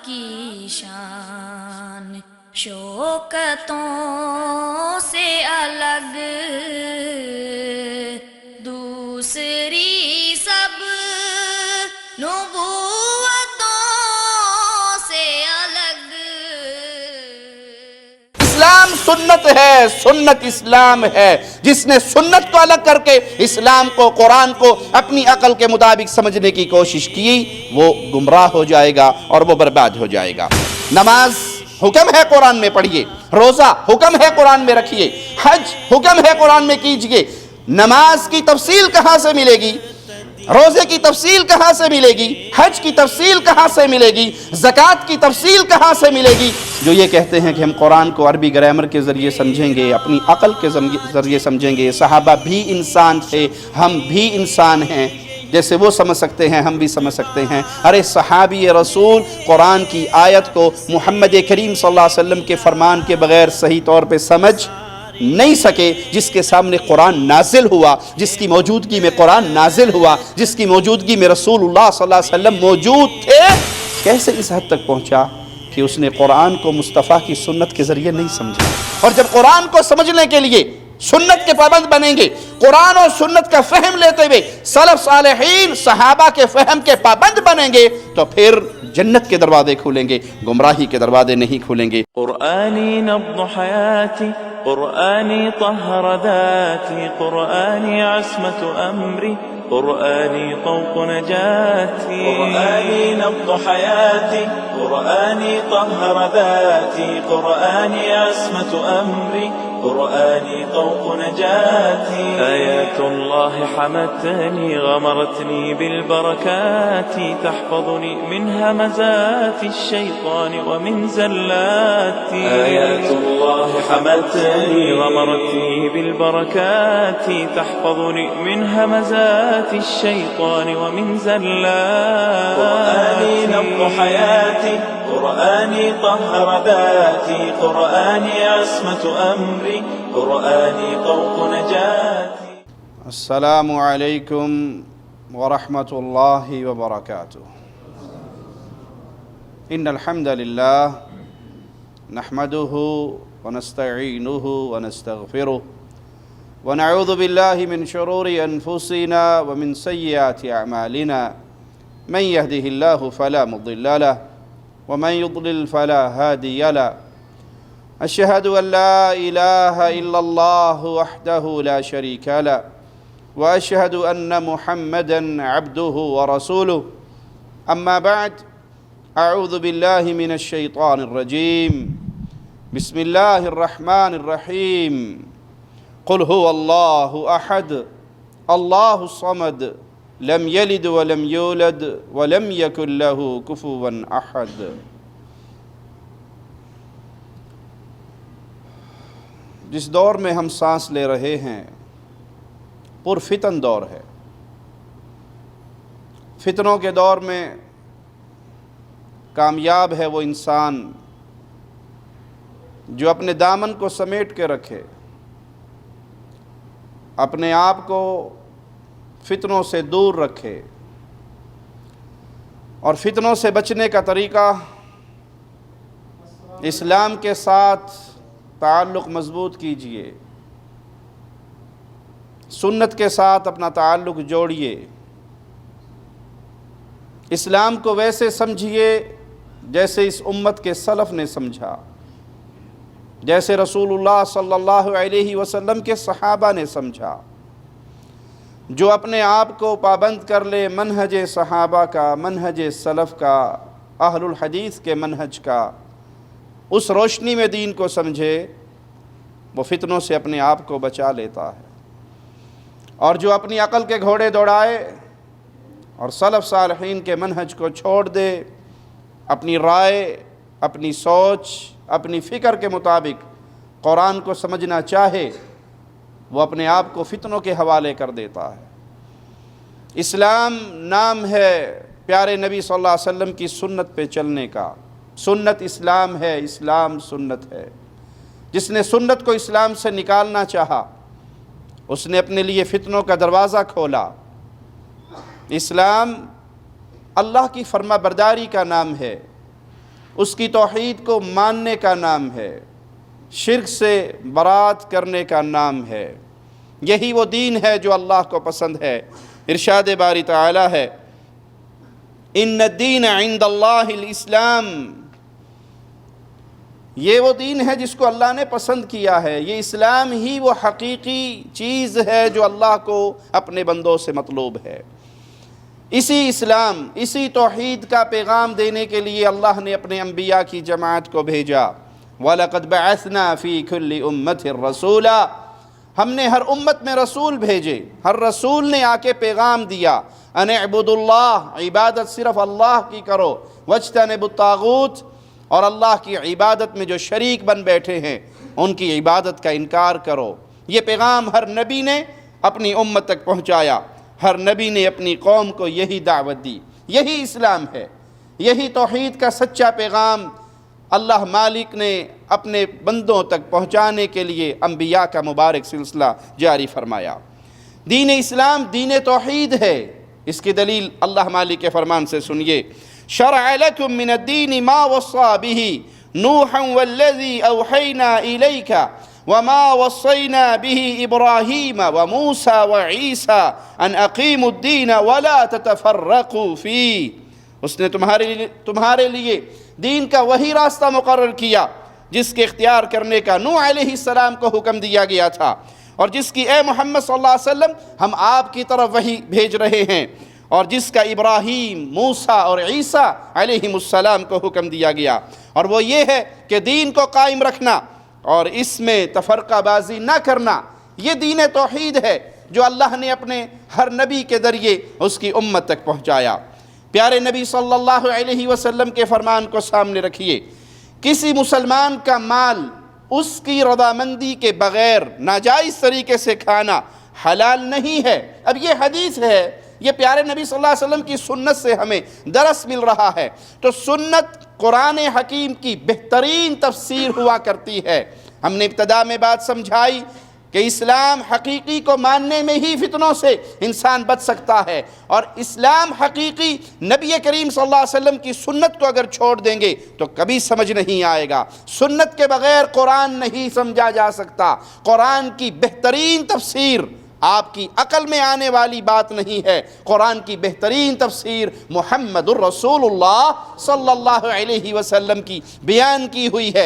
کی شان شوکتوں سے الگ دوسری سب نبوتوں سے الگ۔ اسلام سنت ہے، سنت اسلام ہے۔ جس نے سنت کو الگ کر کے اسلام کو، قرآن کو اپنی عقل کے مطابق سمجھنے کی کوشش کی، وہ گمراہ ہو جائے گا اور وہ برباد ہو جائے گا۔ نماز حکم ہے قرآن میں پڑھیے، روزہ حکم ہے قرآن میں رکھیے، حج حکم ہے قرآن میں کیجئے۔ نماز کی تفصیل کہاں سے ملے گی؟ روزے کی تفصیل کہاں سے ملے گی؟ حج کی تفصیل کہاں سے ملے گی؟ زکوٰۃ کی تفصیل کہاں سے ملے گی؟ جو یہ کہتے ہیں کہ ہم قرآن کو عربی گرامر کے ذریعے سمجھیں گے، اپنی عقل کے ذریعے سمجھیں گے، صحابہ بھی انسان تھے، ہم بھی انسان ہیں، جیسے وہ سمجھ سکتے ہیں ہم بھی سمجھ سکتے ہیں۔ ارے صحابی رسول قرآن کی آیت کو محمد کریم صلی اللہ علیہ وسلم کے فرمان کے بغیر صحیح طور پہ سمجھ نہیں سکے۔ جس کے سامنے قرآن نازل ہوا، جس کی موجودگی میں قرآن نازل ہوا، جس کی موجودگی میں رسول اللہ صلی اللہ علیہ وسلم موجود تھے، کیسے اس حد تک پہنچا کہ اس نے قرآن کو مصطفیٰ کی سنت کے ذریعے نہیں سمجھا۔ اور جب قرآن کو سمجھنے کے لیے سنت کے پابند بنیں گے، قرآن اور سنت کا فہم لیتے ہوئے سلف صالحین صحابہ کے فہم کے پابند بنیں گے، تو پھر جنت کے دروازے کھولیں گے، گمراہی کے دروازے نہیں کھولیں گے۔ قرآنی نبض حیاتی، قرآنی طہر ذاتی، قرآنی عصمت امری، قرآنی طوق نجاتی، قرآنی نبض حیاتی، قرآنی طہر ذاتی، قرآنی عصمت امری، قرآنی طوق نجاتی، آیات اللہ حمتنی غمرتنی بالبرکات، تحفظنی من همزات الشیطان ومن زلات، آیات اللہ حمتنی غمرتنی بالبرکات، تحفظنی من همزات الشیطان ومن زلات، قرآنی نبض حیاتی، قرآنی طہر ذاتی، قرآنی عصمت امری، قرآنی طوق نجاتی۔ السلام علیکم ورحمۃ اللہ وبرکاتہ۔ ان الحمد للہ نحمده ونستعینه ونستغفره ونعوذ باللہ من شرور انفسنا ومن سیئات اعمالنا، من يهده اللہ فلا مضل له ومن يضلل فلا هادي له، اشهد ان لا اله الا الله وحده لا شريك له واشهد ان محمدا عبده ورسوله، اما بعد، اعوذ باللہ من الشیطان الرجیم، بسم اللہ الرحمن الرحیم، قل هو اللہ احد اللہ الصمد لم یلد ولم یولد ولم یکن له کفوا احد۔ جس دور میں ہم سانس لے رہے ہیں پرفتن دور ہے۔ فتنوں کے دور میں کامیاب ہے وہ انسان جو اپنے دامن کو سمیٹ کے رکھے، اپنے آپ کو فتنوں سے دور رکھے، اور فتنوں سے بچنے کا طریقہ اسلام کے ساتھ تعلق مضبوط کیجئے، سنت کے ساتھ اپنا تعلق جوڑیے، اسلام کو ویسے سمجھیے جیسے اس امت کے سلف نے سمجھا، جیسے رسول اللہ صلی اللہ علیہ وسلم کے صحابہ نے سمجھا۔ جو اپنے آپ کو پابند کر لے منہج صحابہ کا، منہج سلف کا، اہل الحدیث کے منہج کا، اس روشنی میں دین کو سمجھے، وہ فتنوں سے اپنے آپ کو بچا لیتا ہے۔ اور جو اپنی عقل کے گھوڑے دوڑائے اور سلف صالحین کے منہج کو چھوڑ دے، اپنی رائے، اپنی سوچ، اپنی فکر کے مطابق قرآن کو سمجھنا چاہے، وہ اپنے آپ کو فتنوں کے حوالے کر دیتا ہے۔ اسلام نام ہے پیارے نبی صلی اللہ علیہ وسلم کی سنت پہ چلنے کا۔ سنت اسلام ہے، اسلام سنت ہے۔ جس نے سنت کو اسلام سے نکالنا چاہا، اس نے اپنے لیے فتنوں کا دروازہ کھولا۔ اسلام اللہ کی فرما برداری کا نام ہے، اس کی توحید کو ماننے کا نام ہے، شرک سے برات کرنے کا نام ہے۔ یہی وہ دین ہے جو اللہ کو پسند ہے۔ ارشاد باری تعالی ہے، ان الدین عند اللہ الاسلام، یہ وہ دین ہے جس کو اللہ نے پسند کیا ہے۔ یہ اسلام ہی وہ حقیقی چیز ہے جو اللہ کو اپنے بندوں سے مطلوب ہے۔ اسی اسلام، اسی توحید کا پیغام دینے کے لیے اللہ نے اپنے انبیاء کی جماعت کو بھیجا۔ وَلَقَدْ بَعَثْنَا فِي كُلِّ أُمَّةٍ رَسُولًا، ہم نے ہر امت میں رسول بھیجے، ہر رسول نے آ کے پیغام دیا، ان اعبدوا اللہ، عبادت صرف اللہ کی کرو، واجتنبوا الطاغوت، اور اللہ کی عبادت میں جو شریک بن بیٹھے ہیں ان کی عبادت کا انکار کرو۔ یہ پیغام ہر نبی نے اپنی امت تک پہنچایا، ہر نبی نے اپنی قوم کو یہی دعوت دی۔ یہی اسلام ہے، یہی توحید کا سچا پیغام اللہ مالک نے اپنے بندوں تک پہنچانے کے لیے انبیاء کا مبارک سلسلہ جاری فرمایا۔ دین اسلام دین توحید ہے۔ اس کی دلیل اللہ مالک کے فرمان سے سنیے، شرع لکم من الدین ما وصى به نوحا والذی اوحینا الیک وما وصینا به ابراہیم وموسیٰ وعیسیٰ ان اقیموا الدین ولا تتفرقوا فیہ، اس نے تمہارے لیے دین کا وہی راستہ مقرر کیا جس کے اختیار کرنے کا نوح علیہ السلام کو حکم دیا گیا تھا، اور جس کی اے محمد صلی اللہ علیہ وسلم ہم آپ کی طرف وہی بھیج رہے ہیں، اور جس کا ابراہیم، موسیٰ اور عیسیٰ علیہ السلام کو حکم دیا گیا، اور وہ یہ ہے کہ دین کو قائم رکھنا اور اس میں تفرقہ بازی نہ کرنا۔ یہ دین توحید ہے جو اللہ نے اپنے ہر نبی کے ذریعے اس کی امت تک پہنچایا۔ پیارے نبی صلی اللہ علیہ وسلم کے فرمان کو سامنے رکھیے، کسی مسلمان کا مال اس کی رضامندی کے بغیر ناجائز طریقے سے کھانا حلال نہیں ہے۔ اب یہ حدیث ہے، یہ پیارے نبی صلی اللہ علیہ وسلم کی سنت سے ہمیں درس مل رہا ہے۔ تو سنت قرآن حکیم کی بہترین تفسیر ہوا کرتی ہے۔ ہم نے ابتدا میں بات سمجھائی کہ اسلام حقیقی کو ماننے میں ہی فتنوں سے انسان بچ سکتا ہے، اور اسلام حقیقی نبی کریم صلی اللہ علیہ وسلم کی سنت کو اگر چھوڑ دیں گے تو کبھی سمجھ نہیں آئے گا۔ سنت کے بغیر قرآن نہیں سمجھا جا سکتا۔ قرآن کی بہترین تفسیر آپ کی عقل میں آنے والی بات نہیں ہے، قرآن کی بہترین تفسیر محمد الرسول اللہ صلی اللہ علیہ وسلم کی بیان کی ہوئی ہے۔